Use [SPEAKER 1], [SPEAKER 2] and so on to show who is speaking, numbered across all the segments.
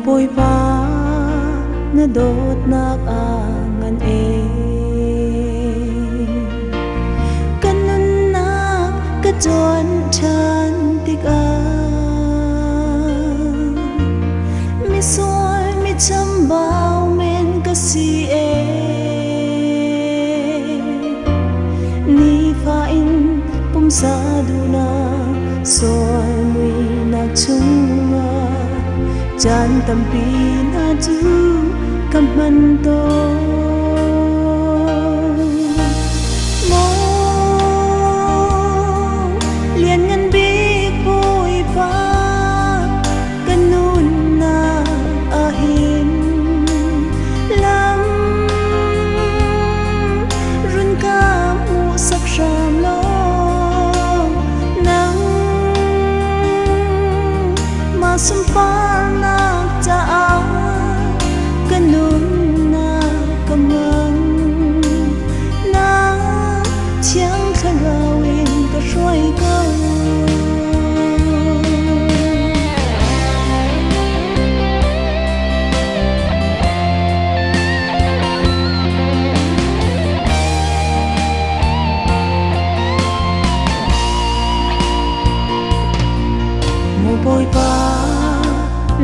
[SPEAKER 1] bôi ba na đốt nak angan kanun nak ka chuan than tik mi sual mi cham bao men ka si ni fa in pum sa du na soal mui nak chung chan tâm pi na chu kam man to mo liền ngân bi bôi ba kanun na ahin lam run ka mu sak sham lo nang ma sum pa kanun na kamang na chiang kharawin ka shroi ka mo bôi ba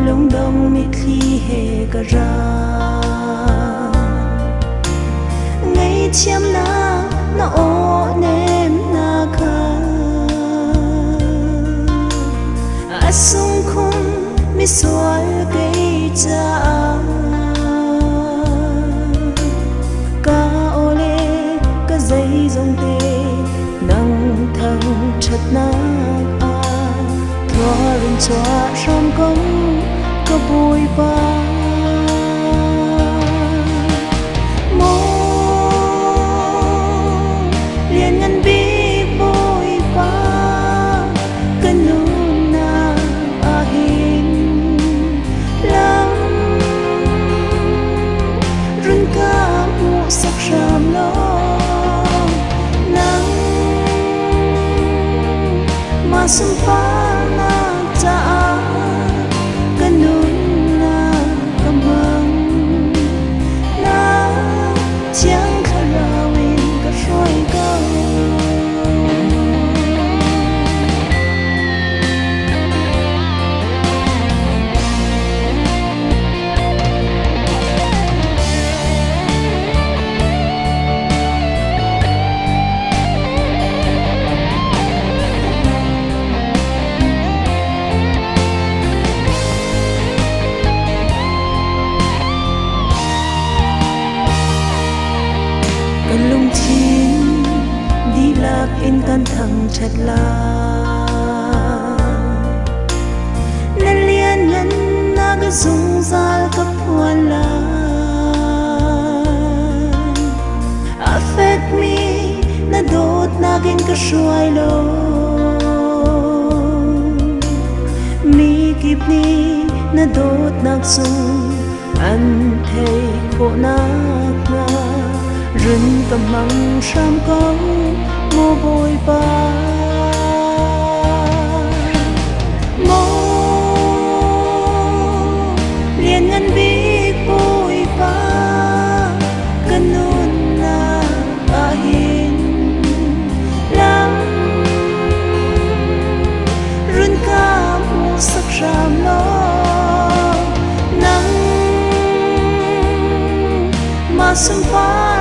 [SPEAKER 1] lung dong mi khi he ka ra ngày chiam na o nem na kha asung khun mi sual cây cha ka ole ka dây dòng tê nang thang chat na thoa rin choa ram công ka bôi ba mo liền ngân bi bôi ba kanun na ahin lam run ka mu sak ram lo nang ma sum pa na cha kanun na kamang na chiang kharawin ka shroi ka lung chín đi lạc in căn thằng chặt la nên liên ngân na cái dung zal cấp hoàn la affect me na đốt na gen cái shuai lo mi kịp ni na đốt na dung anh thấy khổ nát na rừng cầm măng sam có mồ bôi ba mồ liền ngân bi bôi ba kanun na ahin lam rừng ka mu sak ram lo nang ma sum pa